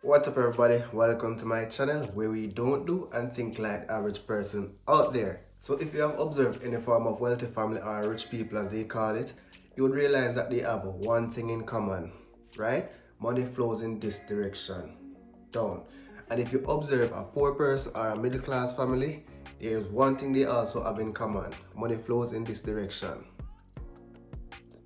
What's up everybody, welcome to my channel where we don't do and think like average person out there. So if you have observed any form of wealthy family or rich people as they call it, you would realize that they have one thing in common, right? Money flows in this direction, down. And if you observe a poor person or a middle class family, there is one thing they also have in common. Money flows in this direction,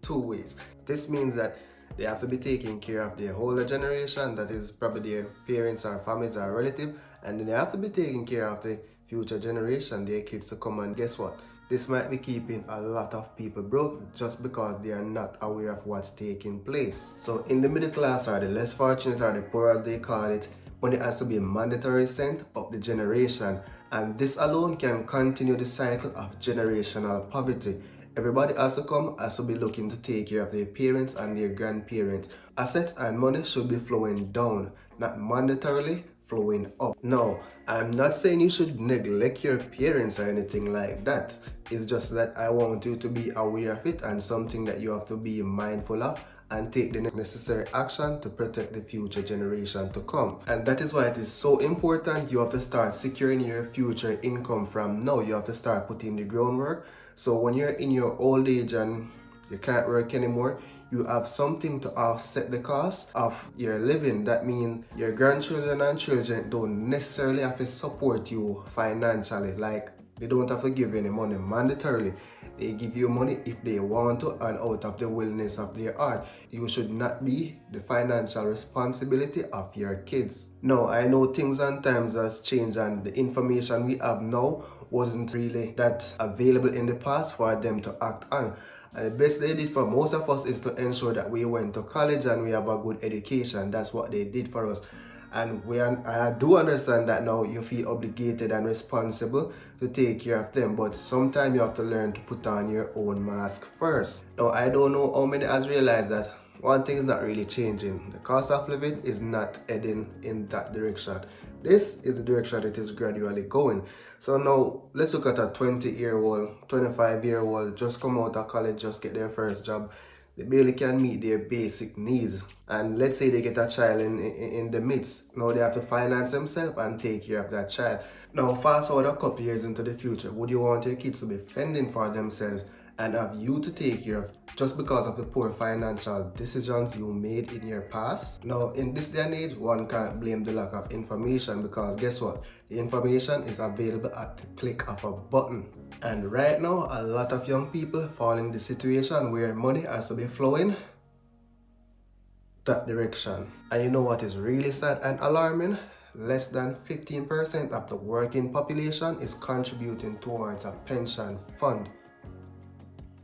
two ways. This means that they have to be taking care of their older generation, that is probably their parents or families or relatives, and then they have to be taking care of the future generation, their kids to come. And guess what? This might be keeping a lot of people broke just because they are not aware of what's taking place. So in the middle class or the less fortunate or the poor as they call it, money has to be mandatory sent up the generation, and this alone can continue the cycle of generational poverty. Everybody has to be looking to take care of their parents and their grandparents. Assets and money should be flowing down, not mandatorily flowing up. No, I'm not saying you should neglect your parents or anything like that. It's just that I want you to be aware of it and something that you have to be mindful of and take the necessary action to protect the future generation to come. And that is why it is so important. You have to start securing your future income from now. You have to start putting the groundwork. So when you're in your old age and you can't work anymore, you have something to offset the cost of your living. That means your grandchildren and children don't necessarily have to support you financially. Like, they don't have to give you any money mandatorily. They give you money if they want to and out of the willingness of their heart. You should not be the financial responsibility of your kids. No, I know things and times has changed and the information we have now wasn't really that available in the past for them to act on. And the best they did for most of us is to ensure that we went to college and we have a good education. That's what they did for us. And I do understand that now you feel obligated and responsible to take care of them, but sometimes you have to learn to put on your own mask first. Now, I don't know how many has realized that one thing is not really changing. The cost of living is not heading in that direction. This is the direction it is gradually going. So now let's look at a 20-year-old, 25-year-old just come out of college, just get their first job. They barely can meet their basic needs. And let's say they get a child in the midst. Now they have to finance themselves and take care of that child. Now fast forward a couple years into the future, would you want your kids to be fending for themselves and have you to take care of just because of the poor financial decisions you made in your past? Now, in this day and age, one can't blame the lack of information because guess what? The information is available at the click of a button. And right now, a lot of young people fall in the situation where money has to be flowing that direction. And you know what is really sad and alarming? Less than 15% of the working population is contributing towards a pension fund.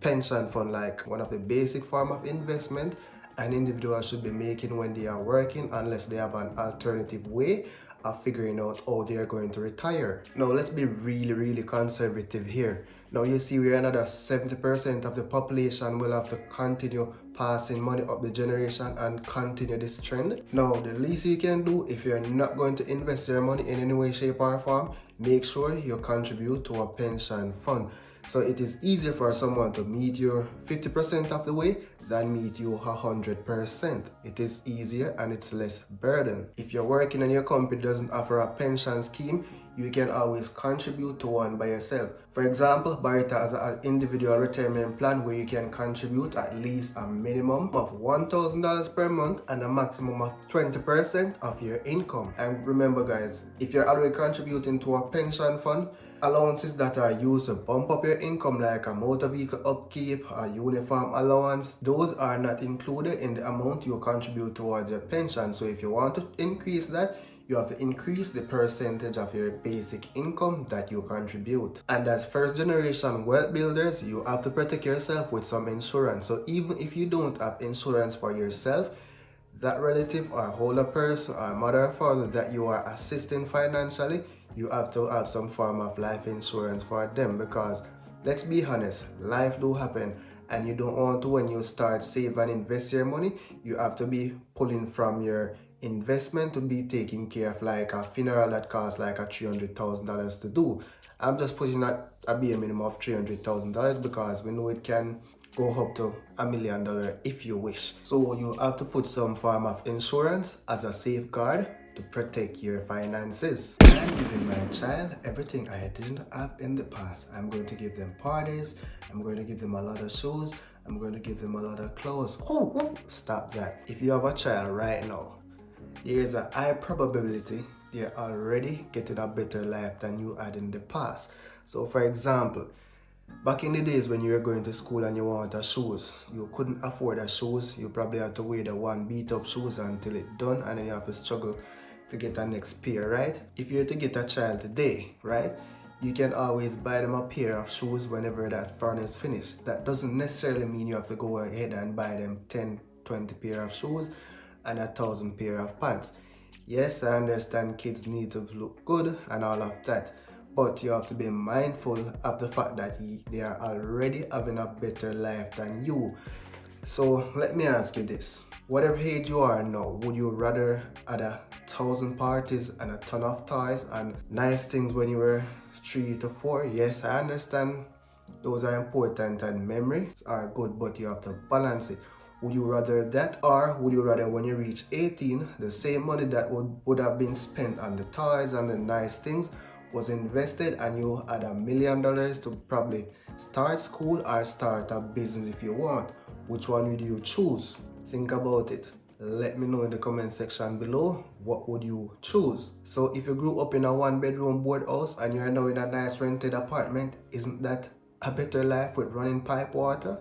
Pension fund, like one of the basic form of investment an individual should be making when they are working, unless they have an alternative way of figuring out how they are going to retire. Now let's be really conservative here. Now you see where another 70% of the population will have to continue passing money up the generation and continue this trend. Now the least you can do, if you're not going to invest your money in any way, shape or form, make sure you contribute to a pension fund. So it is easier for someone to meet you 50% of the way than meet you 100%. It is easier and it's less burden. If you're working and your company doesn't offer a pension scheme, you can always contribute to one by yourself. For example, Barita has an individual retirement plan where you can contribute at least a minimum of $1,000 per month and a maximum of 20% of your income. And remember guys, if you're already contributing to a pension fund, allowances that are used to bump up your income like a motor vehicle upkeep or uniform allowance, those are not included in the amount you contribute towards your pension. So if you want to increase that, you have to increase the percentage of your basic income that you contribute. And as first generation wealth builders, you have to protect yourself with some insurance. So even if you don't have insurance for yourself, that relative or older person or mother or father that you are assisting financially, you have to have some form of life insurance for them, because let's be honest, life do happen and you don't want to, when you start save and invest your money, you have to be pulling from your investment to be taking care of like a funeral that costs like a $300,000 to do. I'm just putting a bare minimum of $300,000 because we know it can go up to $1 million if you wish. So you have to put some form of insurance as a safeguard to protect your finances. I'm giving my child everything I didn't have in the past. I'm going to give them parties, I'm going to give them a lot of shoes, I'm going to give them a lot of clothes. Oh, stop that. If you have a child right now, there's a high probability they're already getting a better life than you had in the past. So for example, back in the days when you were going to school and you wanted shoes, you couldn't afford a shoes. You probably had to wear the one beat up shoes until it's done, and then you have to struggle to get a next pair, right? If you're to get a child today, right, you can always buy them a pair of shoes whenever that fun is finished. That doesn't necessarily mean you have to go ahead and buy them 10, 20 pair of shoes and 1,000 pair of pants. Yes, I understand kids need to look good and all of that, but you have to be mindful of the fact that they are already having a better life than you. So let me ask you this. Whatever age you are now, would you rather had 1,000 parties and a ton of toys and nice things when you were 3 to 4? Yes, I understand those are important and memories are good, but you have to balance it. Would you rather that, or would you rather when you reach 18, the same money that would have been spent on the toys and the nice things was invested and you had $1 million to probably start school or start a business if you want? Which one would you choose? Think about it. Let me know in the comment section below, what would you choose? So if you grew up in a 1-bedroom board house and you're now in a nice rented apartment, isn't that a better life with running pipe water?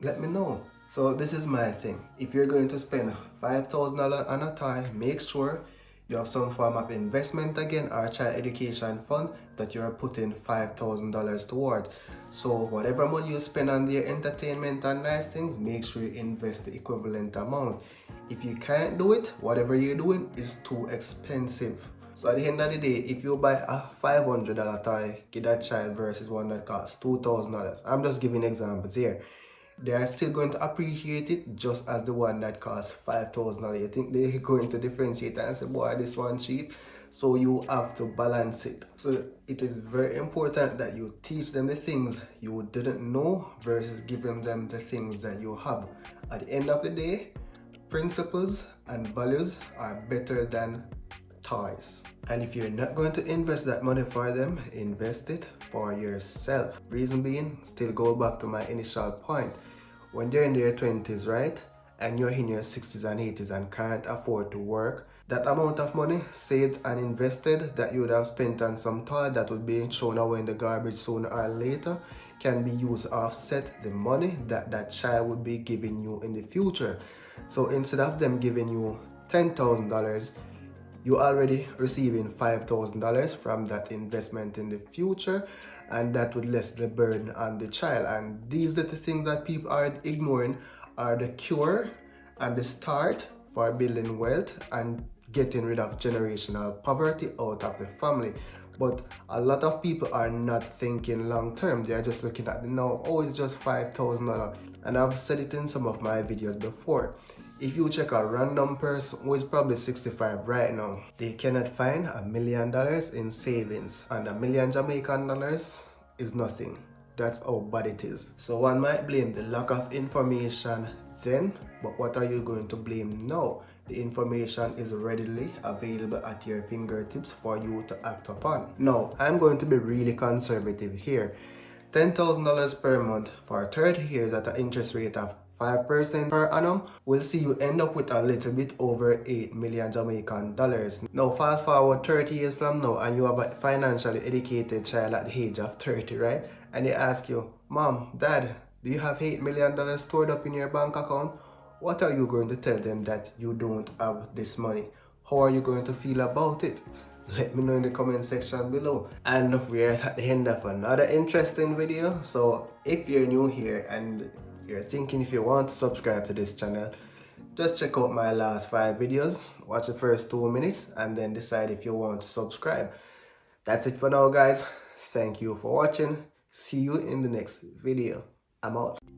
Let me know. So this is my thing. If you're going to spend $5,000 on a toy, make sure you have some form of investment again or child education fund that you're putting $5,000 toward. So whatever money you spend on their entertainment and nice things, make sure you invest the equivalent amount. If you can't do it, whatever you're doing is too expensive. So at the end of the day, if you buy a $500 toy, get that child versus one that costs $2,000. I'm just giving examples here. They are still going to appreciate it just as the one that costs $5,000. You think they're going to differentiate and say, boy, this one cheap? So you have to balance it. So it is very important that you teach them the things you didn't know versus giving them the things that you have. At the end of the day, principles and values are better than toys. And if you're not going to invest that money for them, invest it for yourself. Reason being, still go back to my initial point. When they're in their 20s, right, and you're in your 60s and 80s and can't afford to work, that amount of money saved and invested that you would have spent on some toy that would be thrown away in the garbage sooner or later can be used to offset the money that that child would be giving you in the future. So instead of them giving you $10,000, you're already receiving $5,000 from that investment in the future, and that would lessen the burden on the child. And these are the things that people are ignoring are the cure and the start for building wealth and getting rid of generational poverty out of the family. But a lot of people are not thinking long term. They are just looking at the now, oh, it's just $5,000. And I've said it in some of my videos before. If you check a random person who is probably 65 right now, they cannot find $1 million in savings, and $1 million Jamaican dollars is nothing. That's how bad it is. So one might blame the lack of information then, but what are you going to blame now? The information is readily available at your fingertips for you to act upon. Now, I'm going to be really conservative here. $10,000 per month for 30 years at an interest rate of 5% per annum will see you end up with a little bit over 8 million Jamaican dollars. Now fast forward 30 years from now and you have a financially educated child at the age of 30, right? And they ask you, Mom, Dad, do you have $8 million stored up in your bank account? What are you going to tell them that you don't have this money? How are you going to feel about it? Let me know in the comment section below. And we're at the end of another interesting video. So if you're new here and you're thinking if you want to subscribe to this channel, just check out my last 5 videos, watch the first 2 minutes, and then decide if you want to subscribe. That's it for now, guys. Thank you for watching. See you in the next video. I'm out.